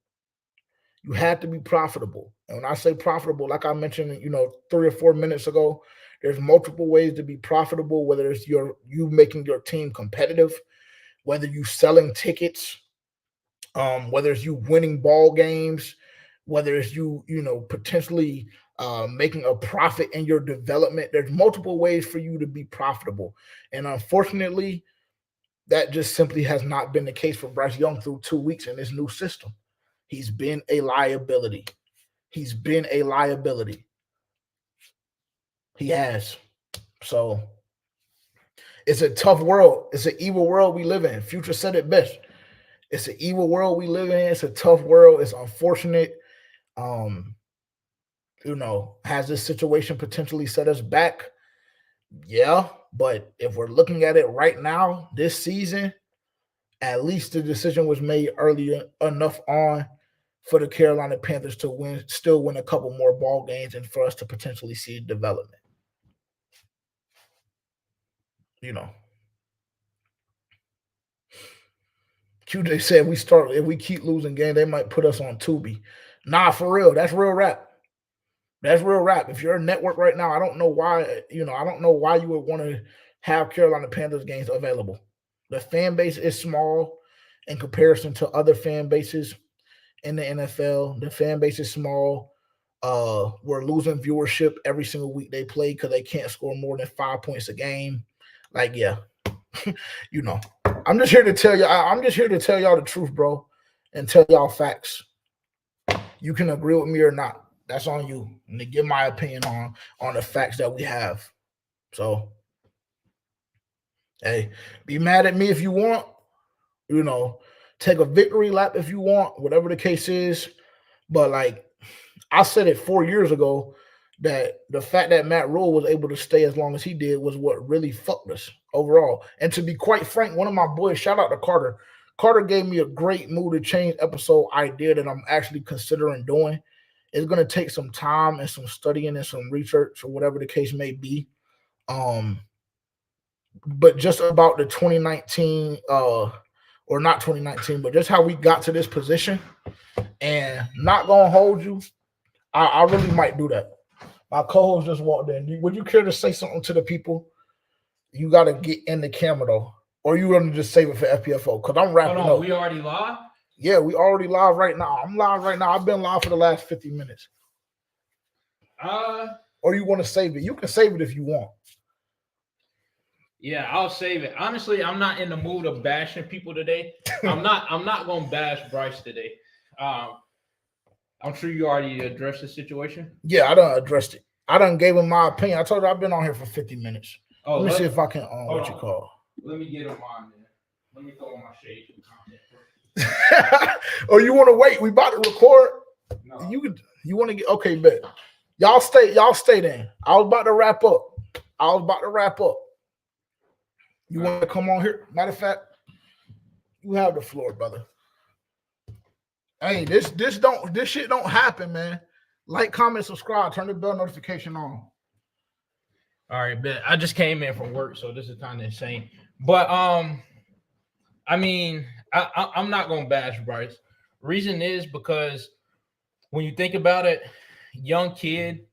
You have to be profitable. And when I say profitable, like I mentioned, 3 or 4 minutes ago, there's multiple ways to be profitable, whether it's you making your team competitive, whether you selling tickets, whether it's you winning ball games, whether it's you potentially making a profit in your development. There's multiple ways for you to be profitable. And unfortunately, that just simply has not been the case for Bryce Young through 2 weeks in this new system. He's been a liability. He has. So it's a tough world. It's an evil world we live in. Future said it best. It's an evil world we live in. It's a tough world. It's unfortunate. Has this situation potentially set us back? Yeah, but if we're looking at it right now, this season, at least the decision was made early enough on for the Carolina Panthers to still win a couple more ball games and for us to potentially see development. QJ said if we keep losing games, they might put us on Tubi. Nah, for real. That's real rap. If you're a network right now, I don't know why you would want to have Carolina Panthers games available. The fan base is small in comparison to other fan bases in the NFL. The fan base is small. We're losing viewership every single week they play because they can't score more than 5 points a game. Like, yeah, I'm just here to tell you. I'm just here to tell y'all the truth, bro, and tell y'all facts. You can agree with me or not. That's on you. And to give my opinion on the facts that we have. So, hey, be mad at me if you want. Take a victory lap if you want, whatever the case is. But, like, I said it 4 years ago that the fact that Matt Rule was able to stay as long as he did was what really fucked us overall. And to be quite frank, one of my boys, shout out to Carter. Carter gave me a great Mood to Change episode idea that I'm actually considering doing. It's going to take some time and some studying and some research or whatever the case may be. But just about the 2019, or not 2019, but just how we got to this position. And not going to hold you, I really might do that. My co-host just walked in. Would you care to say something to the people? You got to get in the camera, though. Or you want to just save it for FPFO? Because I'm wrapping up. We already live? Yeah, we already live right now. I'm live right now. I've been live for the last 50 minutes. Or you want to save it? You can save it if you want. Yeah, I'll save it. Honestly, I'm not in the mood of bashing people today. I'm not going to bash Bryce today. I'm sure you already addressed the situation. Yeah, I done addressed it. I done gave him my opinion. I told you I've been on here for 50 minutes. Let me see if I can Let me get him on there. Let me throw on my shades and content. Or you want to wait? We about to record. No. You want to get okay, bet. Y'all stay then. I was about to wrap up. You want to come on here? Matter of fact, you have the floor, brother. Hey, this shit don't happen, man. Like, comment, subscribe, turn the bell notification on. All right, bet. I just came in from work, so this is kind of insane. But I mean, I'm not gonna bash Bryce. Reason is because when you think about it, young kid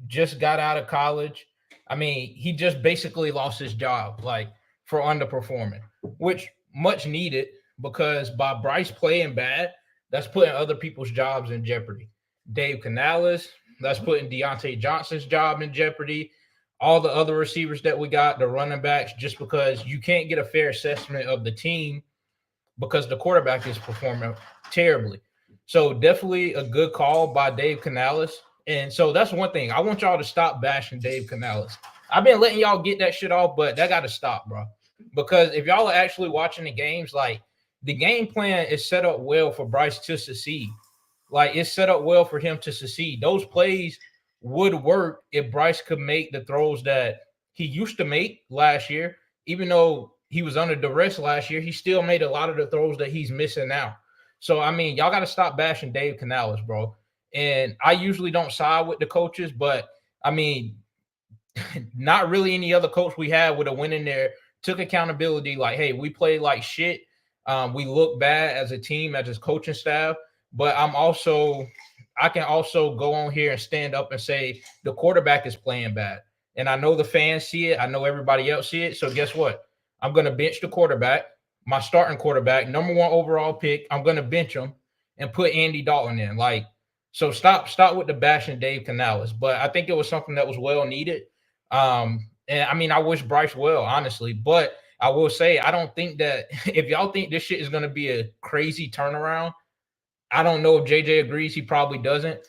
just got out of college. I mean, he just basically lost his job, like, for underperforming, which much needed because by Bryce playing bad, that's putting other people's jobs in jeopardy. Dave Canales, That's putting Deontay Johnson's job in jeopardy. All the other receivers that we got, the running backs, just because you can't get a fair assessment of the team because the quarterback is performing terribly. So definitely a good call by Dave Canales. And so that's one thing. I want y'all to stop bashing Dave Canales. I've been letting y'all get that shit off, but that got to stop, bro. Because if y'all are actually watching the games, like the game plan is set up well for Bryce to succeed. Like it's set up well for him to succeed. Those plays would work if Bryce could make the throws that he used to make last year. Even though he was under duress last year, he still made a lot of the throws that he's missing now. So, I mean, y'all got to stop bashing Dave Canales, bro. And I usually don't side with the coaches, but I mean, not really any other coach we had would have went in there, took accountability, like, hey, we played like shit. We look bad as a team, as his coaching staff. But I can also go on here and stand up and say the quarterback is playing bad. And I know the fans see it. I know everybody else see it. So guess what? I'm going to bench the quarterback, my starting quarterback, number 1 overall pick. I'm going to bench him and put Andy Dalton in. Like, so stop with the bashing Dave Canales. But I think it was something that was well needed. And I mean, I wish Bryce well, honestly. But I will say, I don't think that if y'all think this shit is going to be a crazy turnaround, I don't know if JJ agrees. He probably doesn't.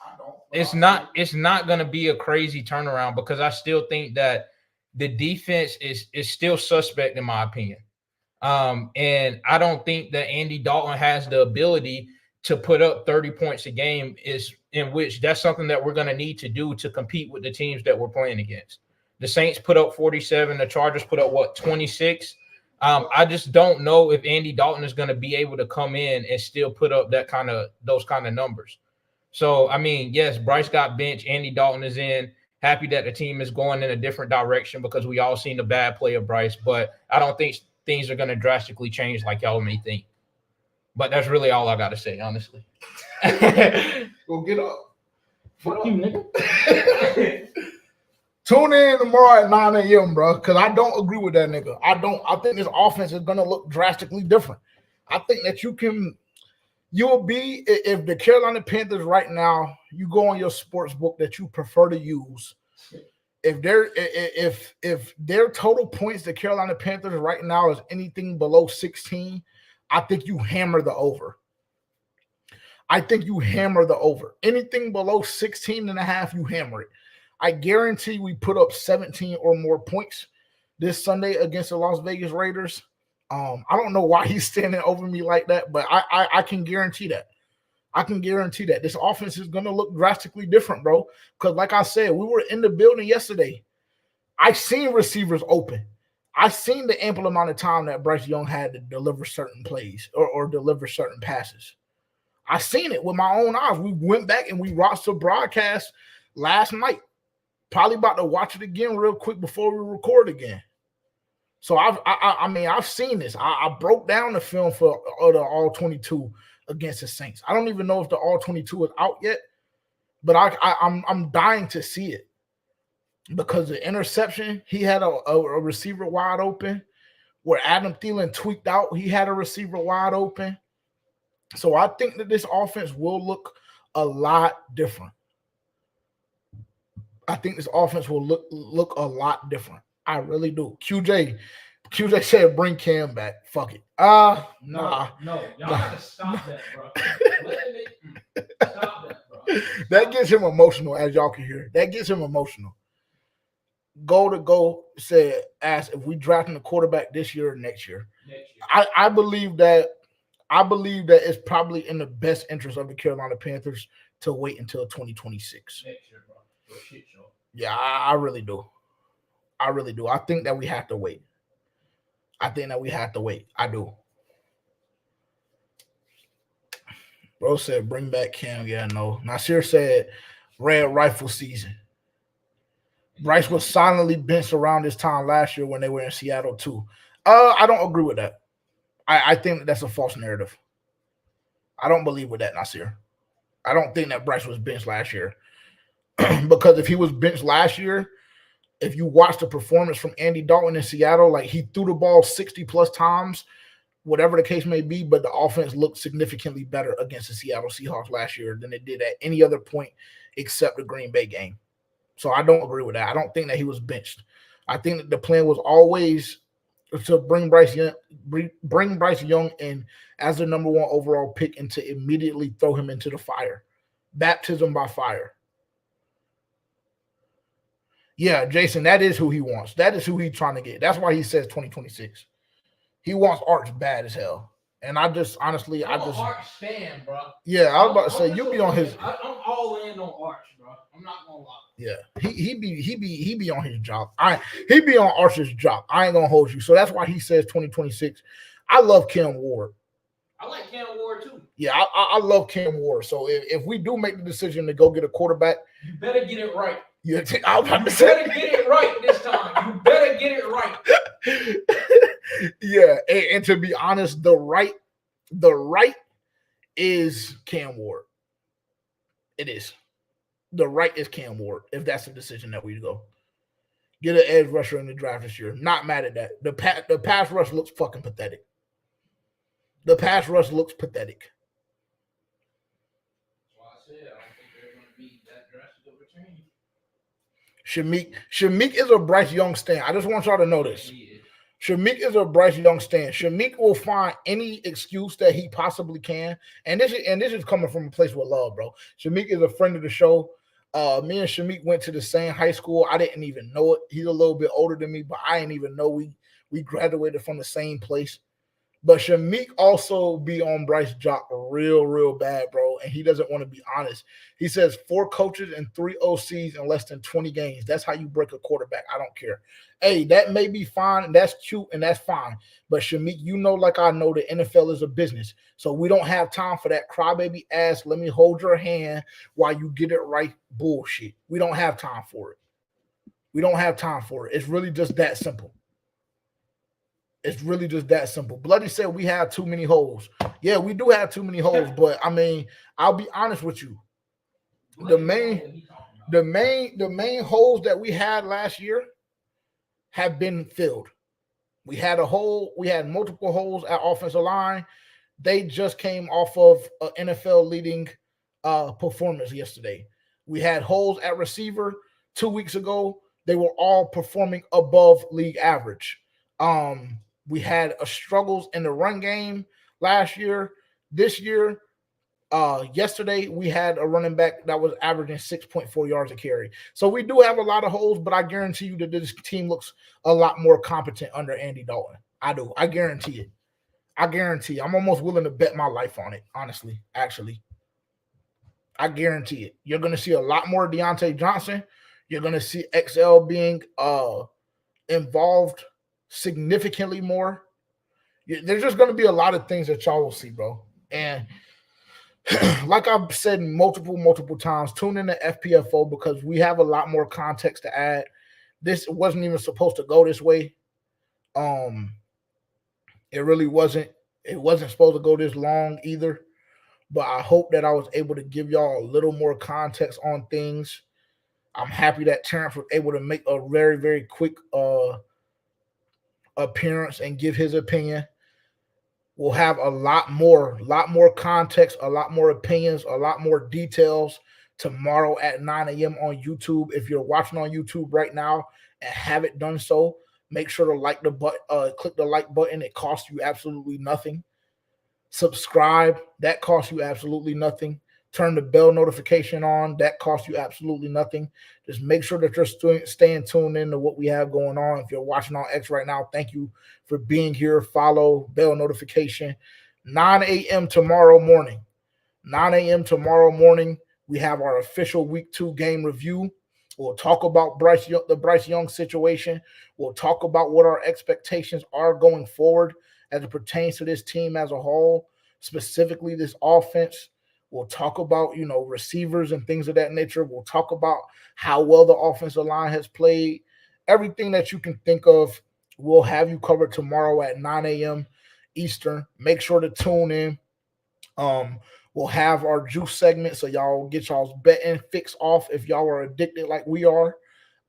It's not going to be a crazy turnaround because I still think that the defense is still suspect in my opinion. And I don't think that Andy Dalton has the ability to put up 30 points a game, is in which that's something that we're going to need to do to compete with the teams that we're playing against. The Saints put up 47. The Chargers put up 26. I just don't know if Andy Dalton is going to be able to come in and still put up those kind of numbers. So, I mean, yes, Bryce got benched. Andy Dalton is in. Happy that the team is going in a different direction because we all seen the bad play of Bryce. But I don't think things are going to drastically change like y'all may think. But that's really all I got to say, honestly. Go get up. Fuck you, nigga. Tune in tomorrow at 9 a.m., bro, because I don't agree with that nigga. I think this offense is going to look drastically different. I think that you'll be, if the Carolina Panthers right now, you go on your sports book that you prefer to use, if their total points, the Carolina Panthers right now is anything below 16, I think you hammer the over. Anything below 16 and a half, you hammer it. I guarantee we put up 17 or more points this Sunday against the Las Vegas Raiders. I don't know why he's standing over me like that, but I can guarantee that. I can guarantee that this offense is going to look drastically different, bro. Because like I said, we were in the building yesterday. I seen receivers open. I seen the ample amount of time that Bryce Young had to deliver certain plays or deliver certain passes. I seen it with my own eyes. We went back and we watched the broadcast last night. Probably about to watch it again real quick before we record again. So I've seen this. I broke down the film for the All 22 against the Saints. I don't even know if the All 22 is out yet, but I'm dying to see it because the interception, he had a receiver wide open. Where Adam Thielen tweaked out, he had a receiver wide open. So I think that this offense will look a lot different. I think this offense will look a lot different. I really do. QJ said bring Cam back. Fuck it. Nah. No. Y'all gotta stop that, bro. Stop that, bro. That gets him emotional, as y'all can hear. That gets him emotional. Go said, ask if we drafting a quarterback this year or next year. I believe that it's probably in the best interest of the Carolina Panthers to wait until 2026. Next year, bro. Shit show. Yeah, I really do. I really do. I think that we have to wait. I do. Bro said, bring back Cam. Yeah, no. Nasir said, red rifle season. Bryce was silently benched around this time last year when they were in Seattle, too. I don't agree with that. I think that's a false narrative. I don't believe with that, Nasir. I don't think that Bryce was benched last year. Because if he was benched last year, if you watch the performance from Andy Dalton in Seattle, like he threw the ball 60 plus times, whatever the case may be, but the offense looked significantly better against the Seattle Seahawks last year than it did at any other point except the Green Bay game. So I don't agree with that. I don't think that he was benched. I think that the plan was always to bring Bryce Young in as the number one overall pick and to immediately throw him into the fire. Baptism by fire. Yeah, Jason, that is who he wants. That is who he's trying to get. That's why he says 2026. He wants Arch bad as hell. And I just honestly, I'm an Arch fan, bro. Yeah, I was about to say you be on his. I'm all in on Arch, bro. I'm not gonna lie. Yeah, he be on his job. He be on Arch's job. I ain't gonna hold you. So that's why he says 2026. I love Cam Ward. I like Cam Ward too. Yeah, I love Cam Ward. So if we do make the decision to go get a quarterback, you better get it right. Yeah, I was about to say, better get it right this time. You better get it right. Yeah, and to be honest, the right is Cam Ward. It is. The right is Cam Ward, if that's the decision that we go. Get an edge rusher in the draft this year. Not mad at that. The pass rush looks fucking pathetic. The pass rush looks pathetic. That's why I said I don't think they're going to be that drastic of a change. Shameik is a Bryce Young stan. I just want y'all to know this. Shameik is a Bryce Young stan. Shameik will find any excuse that he possibly can, and this is coming from a place with love, bro. Shameik is a friend of the show. Me and Shameik went to the same high school. I didn't even know it. He's a little bit older than me, but I didn't even know we graduated from the same place. But Shameik also be on Bryce jock real bad, bro, and he doesn't want to be honest. He says 4 coaches and 3 OCs in less than 20 games. That's how you break a quarterback. I don't care. Hey, that may be fine, and that's cute, and that's fine. But Shameik, you know, like I know, the NFL is a business. So we don't have time for that crybaby ass, let me hold your hand while you get it right bullshit. We don't have time for it. We don't have time for it. It's really just that simple. It's really just that simple. Bloody said we have too many holes. Yeah, we do have too many holes, but I mean, I'll be honest with you. The main holes that we had last year have been filled. We had multiple holes at offensive line. They just came off of an NFL leading performance yesterday. We had holes at receiver 2 weeks ago. They were all performing above league average. We had struggles in the run game last year. This year, yesterday, we had a running back that was averaging 6.4 yards a carry. So we do have a lot of holes, but I guarantee you that this team looks a lot more competent under Andy Dalton. I do. I guarantee it. I'm almost willing to bet my life on it, honestly, actually. I guarantee it. You're going to see a lot more Deontay Johnson. You're going to see XL being involved significantly more. There's just going to be a lot of things that y'all will see, bro. And like I've said multiple times, tune in to FPFO because we have a lot more context to add. This wasn't even supposed to go this way. It really wasn't. It wasn't supposed to go this long either. But I hope that I was able to give y'all a little more context on things. I'm happy that Terrence was able to make a very, very quick appearance and give his opinion. We'll have a lot more context, a lot more opinions, a lot more details tomorrow at 9 a.m. on YouTube. If you're watching on YouTube right now and haven't done so, make sure to like the button, click the like button. It costs you absolutely nothing. Subscribe, that costs you absolutely nothing. Turn the bell notification on, that costs you absolutely nothing. Just make sure that you're staying tuned into what we have going on. If you're watching on X right now, thank you for being here. Follow, bell notification. 9 a.m. tomorrow morning. 9 a.m. tomorrow morning, we have our official Week 2 game review. We'll talk about the Bryce Young situation. We'll talk about what our expectations are going forward as it pertains to this team as a whole, specifically this offense. We'll talk about, receivers and things of that nature. We'll talk about how well the offensive line has played. Everything that you can think of, we'll have you covered tomorrow at 9 a.m. Eastern. Make sure to tune in. We'll have our juice segment so y'all get y'all's betting fix off if y'all are addicted like we are.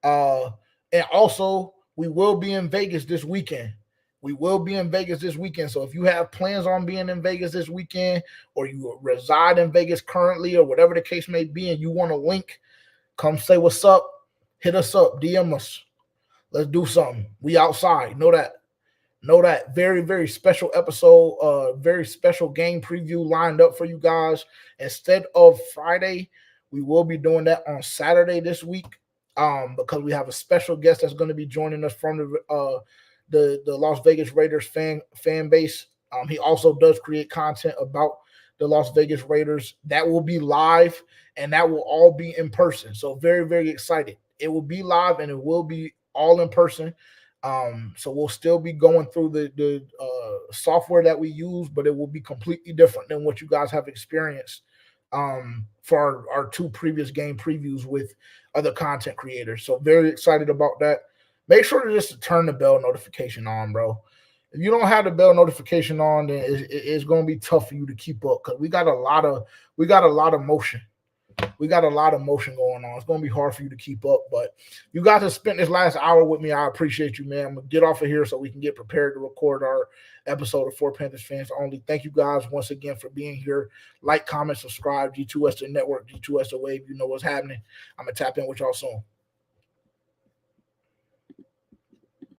And also, we will be in Vegas this weekend. We will be in Vegas this weekend. So if you have plans on being in Vegas this weekend, or you reside in Vegas currently, or whatever the case may be, and you want a link, come say what's up. Hit us up. DM us. Let's do something. We outside. Know that. Know that. Very, very special episode. Very special game preview lined up for you guys. Instead of Friday, we will be doing that on Saturday this week. Because we have a special guest that's going to be joining us from the Las Vegas Raiders fan base. He also does create content about the Las Vegas Raiders. That will be live, and that will all be in person. So very, very excited. It will be live, and it will be all in person. So we'll still be going through the software that we use, but it will be completely different than what you guys have experienced for our 2 previous game previews with other content creators. So very excited about that. Make sure to just turn the bell notification on, bro. If you don't have the bell notification on, then it's going to be tough for you to keep up, because we got a lot of motion. We got a lot of motion going on. It's going to be hard for you to keep up, but you guys have spent this last hour with me. I appreciate you, man. I'm going to get off of here so we can get prepared to record our episode of For Panthers Fans Only. Thank you guys once again for being here. Like, comment, subscribe. G2S the Network, G2S the Wave. You know what's happening. I'm going to tap in with y'all soon.